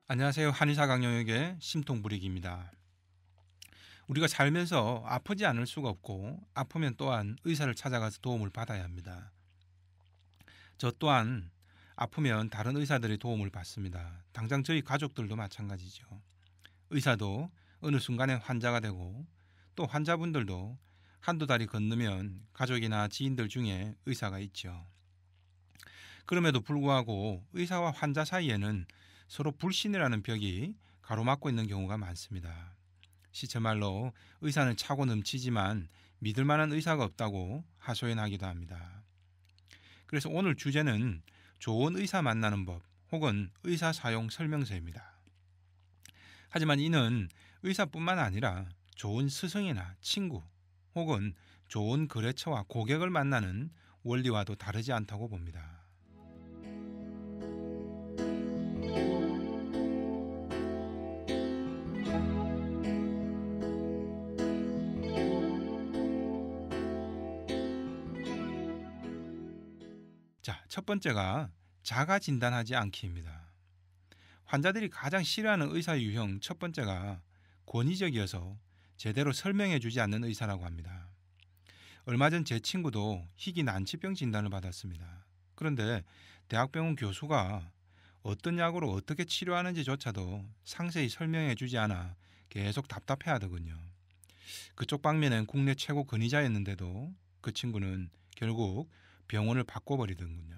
안녕하세요. 한의사 강영혁의 심통부리기입니다. 우리가 살면서 아프지 않을 수가 없고 아프면 또한 의사를 찾아가서 도움을 받아야 합니다. 저 또한 아프면 다른 의사들의 도움을 받습니다. 당장 저희 가족들도 마찬가지죠. 의사도 어느 순간에 환자가 되고 또 환자분들도 한두 달이 건너면 가족이나 지인들 중에 의사가 있죠. 그럼에도 불구하고 의사와 환자 사이에는 서로 불신이라는 벽이 가로막고 있는 경우가 많습니다. 시체말로 의사는 차고 넘치지만 믿을 만한 의사가 없다고 하소연하기도 합니다. 그래서 오늘 주제는 좋은 의사 만나는 법 혹은 의사 사용 설명서입니다. 하지만 이는 의사뿐만 아니라 좋은 스승이나 친구 혹은 좋은 거래처와 고객을 만나는 원리와도 다르지 않다고 봅니다. 자, 첫 번째가 자가 진단하지 않기입니다. 환자들이 가장 싫어하는 의사 유형 첫 번째가 권위적이어서 제대로 설명해 주지 않는 의사라고 합니다. 얼마 전 제 친구도 희귀 난치병 진단을 받았습니다. 그런데 대학병원 교수가 어떤 약으로 어떻게 치료하는지조차도 상세히 설명해 주지 않아 계속 답답해 하더군요. 그쪽 방면엔 국내 최고 권위자였는데도 그 친구는 결국 병원을 바꿔버리더군요.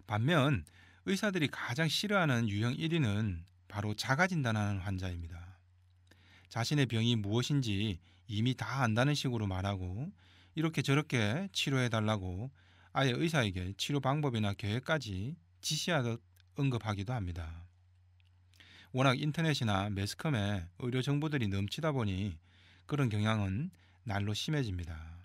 반면 의사들이 가장 싫어하는 유형 1위는 바로 자가진단하는 환자입니다. 자신의 병이 무엇인지 이미 다 안다는 식으로 말하고 이렇게 저렇게 치료해달라고 아예 의사에게 치료 방법이나 계획까지 지시하듯 언급하기도 합니다. 워낙 인터넷이나 매스컴에 의료 정보들이 넘치다 보니 그런 경향은 날로 심해집니다.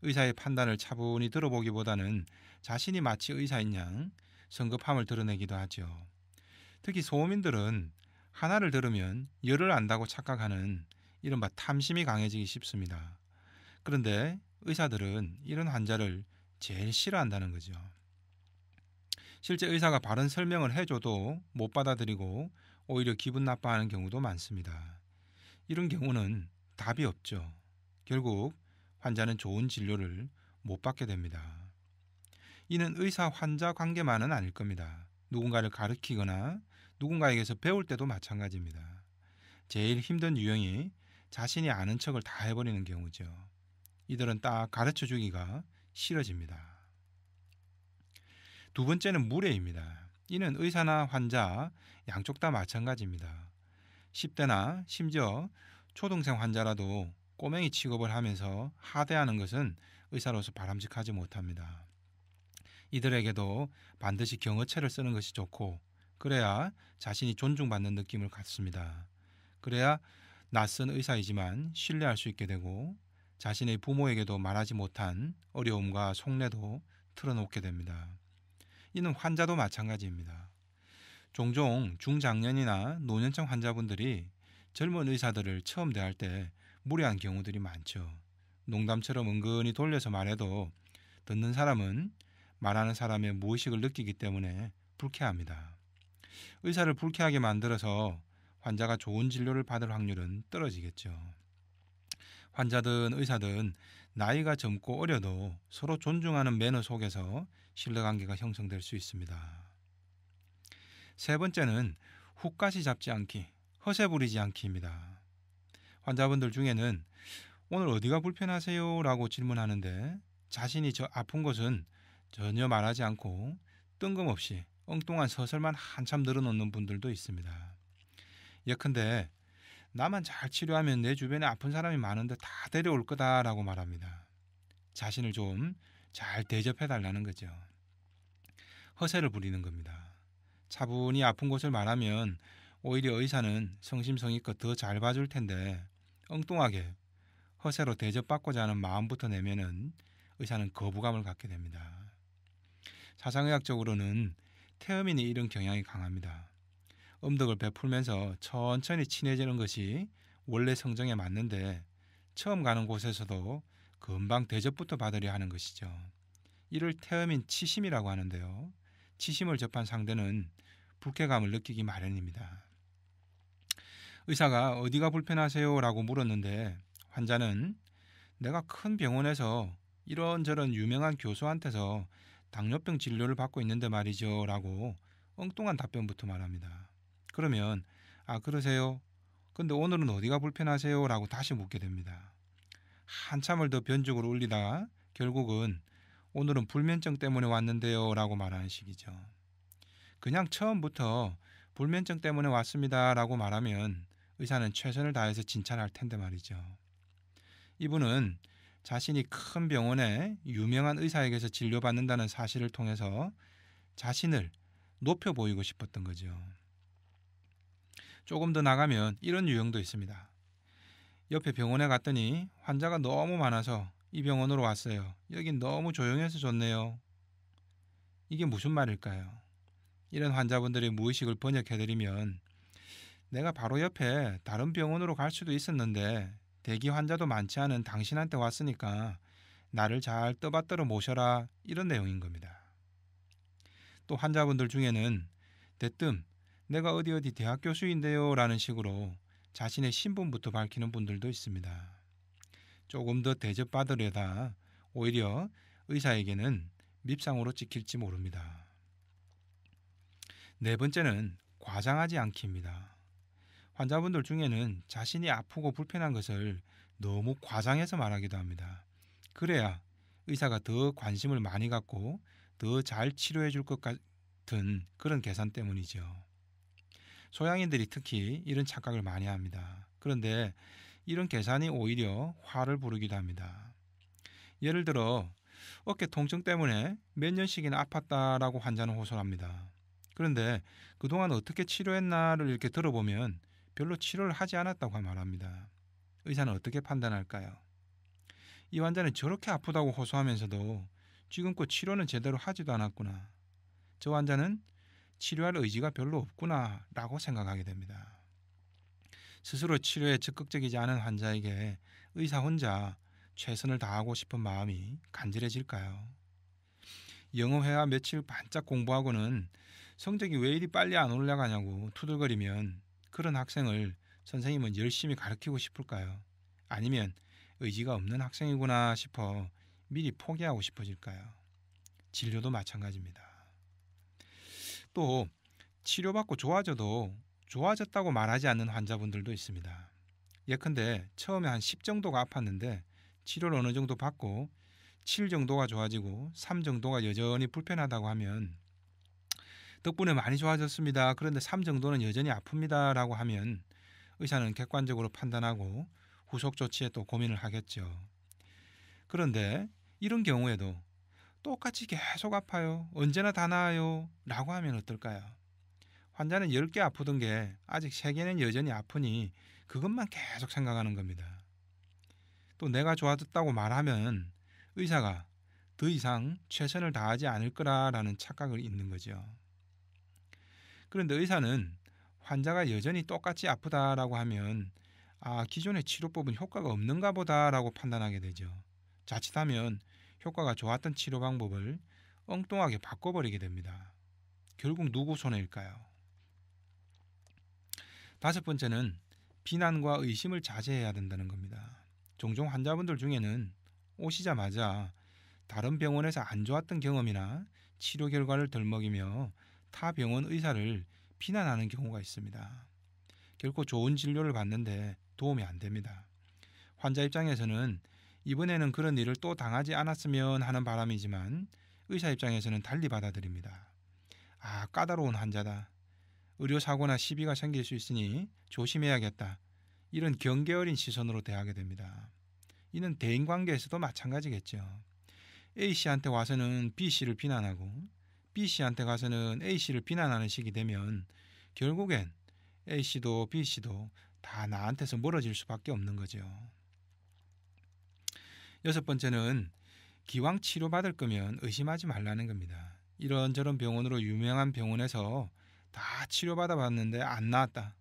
의사의 판단을 차분히 들어보기보다는 자신이 마치 의사인 양 성급함을 드러내기도 하죠. 특히 소민들은 하나를 들으면 열을 안다고 착각하는 이른바 탐심이 강해지기 쉽습니다. 그런데 의사들은 이런 환자를 제일 싫어한다는 거죠. 실제 의사가 바른 설명을 해줘도 못 받아들이고 오히려 기분 나빠하는 경우도 많습니다. 이런 경우는 답이 없죠. 결국 환자는 좋은 진료를 못 받게 됩니다. 이는 의사 환자 관계만은 아닐 겁니다. 누군가를 가르치거나 누군가에게서 배울 때도 마찬가지입니다. 제일 힘든 유형이 자신이 아는 척을 다 해버리는 경우죠. 이들은 딱 가르쳐 주기가 싫어집니다. 두 번째는 무례입니다. 이는 의사나 환자 양쪽 다 마찬가지입니다. 10대나 심지어 초등생 환자라도 꼬맹이 취급을 하면서 하대하는 것은 의사로서 바람직하지 못합니다. 이들에게도 반드시 경어체를 쓰는 것이 좋고 그래야 자신이 존중받는 느낌을 갖습니다. 그래야 낯선 의사이지만 신뢰할 수 있게 되고 자신의 부모에게도 말하지 못한 어려움과 속내도 털어놓게 됩니다. 이는 환자도 마찬가지입니다. 종종 중장년이나 노년층 환자분들이 젊은 의사들을 처음 대할 때 무례한 경우들이 많죠. 농담처럼 은근히 돌려서 말해도 듣는 사람은 말하는 사람의 무의식을 느끼기 때문에 불쾌합니다. 의사를 불쾌하게 만들어서 환자가 좋은 진료를 받을 확률은 떨어지겠죠. 환자든 의사든 나이가 젊고 어려도 서로 존중하는 매너 속에서 신뢰관계가 형성될 수 있습니다. 세 번째는 훅가시 잡지 않기, 허세 부리지 않기입니다. 환자분들 중에는 오늘 어디가 불편하세요? 라고 질문하는데 자신이 저 아픈 곳은 전혀 말하지 않고 뜬금없이 엉뚱한 서설만 한참 늘어놓는 분들도 있습니다. 예컨대 나만 잘 치료하면 내 주변에 아픈 사람이 많은데 다 데려올 거다라고 말합니다. 자신을 좀 잘 대접해달라는 거죠. 허세를 부리는 겁니다. 차분히 아픈 곳을 말하면 오히려 의사는 성심성의껏 더 잘 봐줄 텐데 엉뚱하게 허세로 대접받고자 하는 마음부터 내면은 의사는 거부감을 갖게 됩니다. 사상의학적으로는 태음인이 이런 경향이 강합니다. 음덕을 베풀면서 천천히 친해지는 것이 원래 성정에 맞는데 처음 가는 곳에서도 금방 대접부터 받으려 하는 것이죠. 이를 태음인 치심이라고 하는데요. 치심을 접한 상대는 불쾌감을 느끼기 마련입니다. 의사가 어디가 불편하세요? 라고 물었는데 환자는 내가 큰 병원에서 이런저런 유명한 교수한테서 당뇨병 진료를 받고 있는데 말이죠 라고 엉뚱한 답변부터 말합니다. 그러면 아 그러세요? 근데 오늘은 어디가 불편하세요? 라고 다시 묻게 됩니다. 한참을 더 변죽을 올리다가 결국은 오늘은 불면증 때문에 왔는데요 라고 말하는 식이죠. 그냥 처음부터 불면증 때문에 왔습니다 라고 말하면 의사는 최선을 다해서 진찰할 텐데 말이죠. 이분은 자신이 큰 병원의 유명한 의사에게서 진료받는다는 사실을 통해서 자신을 높여 보이고 싶었던 거죠. 조금 더 나가면 이런 유형도 있습니다. 옆에 병원에 갔더니 환자가 너무 많아서 이 병원으로 왔어요. 여긴 너무 조용해서 좋네요. 이게 무슨 말일까요? 이런 환자분들의 무의식을 번역해드리면 내가 바로 옆에 다른 병원으로 갈 수도 있었는데 대기 환자도 많지 않은 당신한테 왔으니까 나를 잘 떠받들어 모셔라 이런 내용인 겁니다. 또 환자분들 중에는 대뜸 내가 어디 대학 교수인데요 라는 식으로 자신의 신분부터 밝히는 분들도 있습니다. 조금 더 대접받으려다 오히려 의사에게는 밉상으로 찍힐지 모릅니다. 네 번째는 과장하지 않기입니다. 환자분들 중에는 자신이 아프고 불편한 것을 너무 과장해서 말하기도 합니다. 그래야 의사가 더 관심을 많이 갖고 더 잘 치료해 줄 것 같은 그런 계산 때문이죠. 소양인들이 특히 이런 착각을 많이 합니다. 그런데 이런 계산이 오히려 화를 부르기도 합니다. 예를 들어 어깨 통증 때문에 몇 년씩이나 아팠다라고 환자는 호소합니다. 그런데 그동안 어떻게 치료했나를 이렇게 들어보면 별로 치료를 하지 않았다고 말합니다. 의사는 어떻게 판단할까요? 이 환자는 저렇게 아프다고 호소하면서도 지금껏 치료는 제대로 하지도 않았구나. 저 환자는 치료할 의지가 별로 없구나 라고 생각하게 됩니다. 스스로 치료에 적극적이지 않은 환자에게 의사 혼자 최선을 다하고 싶은 마음이 간절해질까요? 영어회화 며칠 반짝 공부하고는 성적이 왜 이리 빨리 안 올라가냐고 투덜거리면 그런 학생을 선생님은 열심히 가르치고 싶을까요? 아니면 의지가 없는 학생이구나 싶어 미리 포기하고 싶어질까요? 진료도 마찬가지입니다. 또 치료받고 좋아져도 좋아졌다고 말하지 않는 환자분들도 있습니다. 예컨대 처음에 한 10 정도가 아팠는데 치료를 어느 정도 받고 7 정도가 좋아지고 3 정도가 여전히 불편하다고 하면 덕분에 많이 좋아졌습니다. 그런데 3 정도는 여전히 아픕니다. 라고 하면 의사는 객관적으로 판단하고 후속 조치에 또 고민을 하겠죠. 그런데 이런 경우에도 똑같이 계속 아파요. 언제나 다 나아요. 라고 하면 어떨까요? 환자는 10개 아프던 게 아직 3개는 여전히 아프니 그것만 계속 생각하는 겁니다. 또 내가 좋아졌다고 말하면 의사가 더 이상 최선을 다하지 않을 거라는 착각을 잊는 거죠. 그런데 의사는 환자가 여전히 똑같이 아프다라고 하면 기존의 치료법은 효과가 없는가 보다라고 판단하게 되죠. 자칫하면 효과가 좋았던 치료 방법을 엉뚱하게 바꿔버리게 됩니다. 결국 누구 손해일까요? 5번째는 비난과 의심을 자제해야 된다는 겁니다. 종종 환자분들 중에는 오시자마자 다른 병원에서 안 좋았던 경험이나 치료 결과를 덜먹이며 타 병원 의사를 비난하는 경우가 있습니다. 결코 좋은 진료를 받는데 도움이 안 됩니다. 환자 입장에서는 이번에는 그런 일을 또 당하지 않았으면 하는 바람이지만 의사 입장에서는 달리 받아들입니다. 까다로운 환자다. 의료사고나 시비가 생길 수 있으니 조심해야겠다. 이런 경계 어린 시선으로 대하게 됩니다. 이는 대인관계에서도 마찬가지겠죠. A씨한테 와서는 B씨를 비난하고 B씨한테 가서는 A씨를 비난하는 식이 되면 결국엔 A씨도 B씨도 다 나한테서 멀어질 수밖에 없는 거죠. 6번째는 기왕 치료받을 거면 의심하지 말라는 겁니다. 이런저런 병원으로 유명한 병원에서 다 치료받아 봤는데 안 나았다.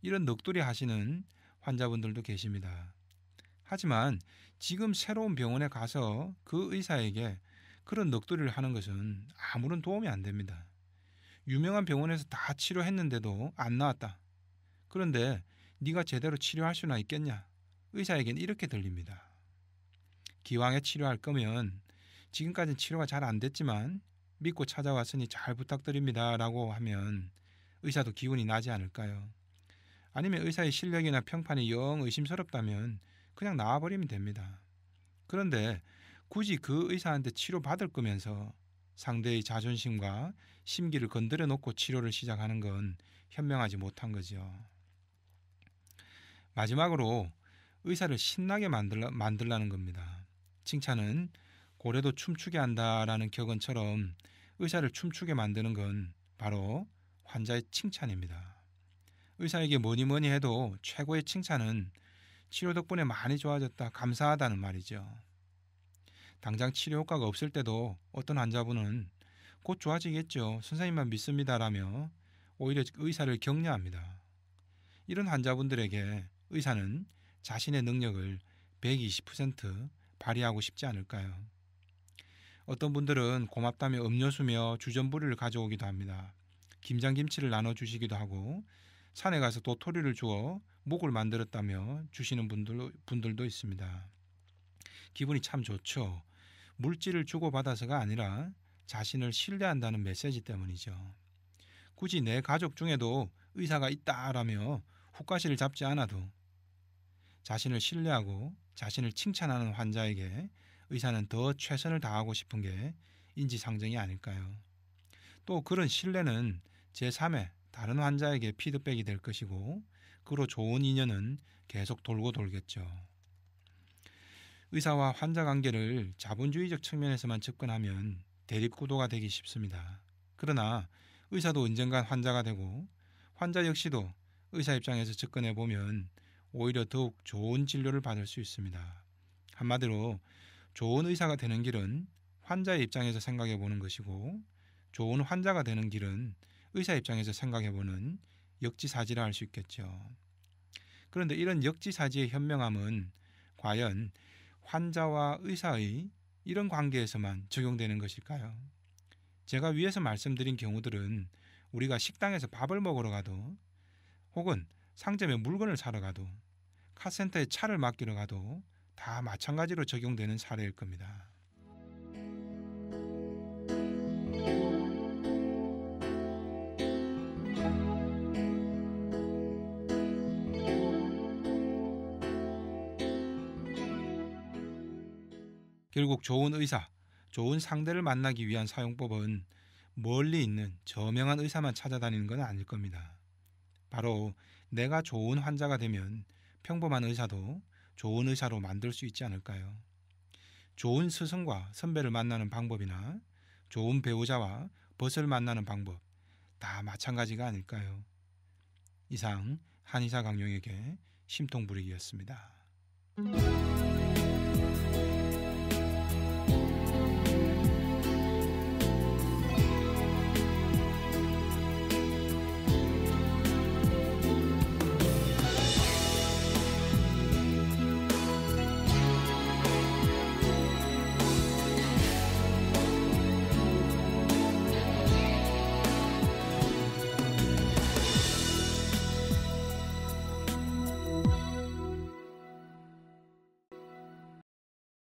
이런 넋두리 하시는 환자분들도 계십니다. 하지만 지금 새로운 병원에 가서 그 의사에게 그런 넋두리를 하는 것은 아무런 도움이 안 됩니다. 유명한 병원에서 다 치료했는데도 안 나았다. 그런데 네가 제대로 치료할 수나 있겠냐? 의사에겐 이렇게 들립니다. 기왕에 치료할 거면 지금까지는 치료가 잘 안 됐지만 믿고 찾아왔으니 잘 부탁드립니다 라고 하면 의사도 기운이 나지 않을까요? 아니면 의사의 실력이나 평판이 영 의심스럽다면 그냥 나와버리면 됩니다. 그런데 굳이 그 의사한테 치료받을 거면서 상대의 자존심과 심기를 건드려 놓고 치료를 시작하는 건 현명하지 못한 거죠. 마지막으로 의사를 신나게 만들라는 겁니다. 칭찬은 고래도 춤추게 한다라는 격언처럼 의사를 춤추게 만드는 건 바로 환자의 칭찬입니다. 의사에게 뭐니 해도 최고의 칭찬은 치료 덕분에 많이 좋아졌다, 감사하다는 말이죠. 당장 치료 효과가 없을 때도 어떤 환자분은 곧 좋아지겠죠, 선생님만 믿습니다라며 오히려 의사를 격려합니다. 이런 환자분들에게 의사는 자신의 능력을 120% 발휘하고 싶지 않을까요? 어떤 분들은 고맙다며 음료수며 주전부리를 가져오기도 합니다. 김장김치를 나눠주시기도 하고 산에 가서 도토리를 주어 목을 만들었다며 주시는 분들도 있습니다. 기분이 참 좋죠. 물질을 주고받아서가 아니라 자신을 신뢰한다는 메시지 때문이죠. 굳이 내 가족 중에도 의사가 있다라며 훅가시를 잡지 않아도 자신을 신뢰하고 자신을 칭찬하는 환자에게 의사는 더 최선을 다하고 싶은 게 인지상정이 아닐까요? 또 그런 신뢰는 제3의 다른 환자에게 피드백이 될 것이고 그로 좋은 인연은 계속 돌고 돌겠죠. 의사와 환자 관계를 자본주의적 측면에서만 접근하면 대립구도가 되기 쉽습니다. 그러나 의사도 언젠간 환자가 되고 환자 역시도 의사 입장에서 접근해 보면 오히려 더욱 좋은 진료를 받을 수 있습니다. 한마디로 좋은 의사가 되는 길은 환자의 입장에서 생각해 보는 것이고 좋은 환자가 되는 길은 의사 입장에서 생각해 보는 역지사지라 할 수 있겠죠. 그런데 이런 역지사지의 현명함은 과연 환자와 의사의 이런 관계에서만 적용되는 것일까요? 제가 위에서 말씀드린 경우들은 우리가 식당에서 밥을 먹으러 가도 혹은 상점에 물건을 사러 가도 카센터에 차를 맡기러 가도 다 마찬가지로 적용되는 사례일 겁니다. 결국 좋은 의사, 좋은 상대를 만나기 위한 사용법은 멀리 있는 저명한 의사만 찾아다니는 건 아닐 겁니다. 바로 내가 좋은 환자가 되면 평범한 의사도 좋은 의사로 만들 수 있지 않을까요? 좋은 스승과 선배를 만나는 방법이나 좋은 배우자와 벗을 만나는 방법 다 마찬가지가 아닐까요? 이상 한의사 강용에게 심통부리기였습니다.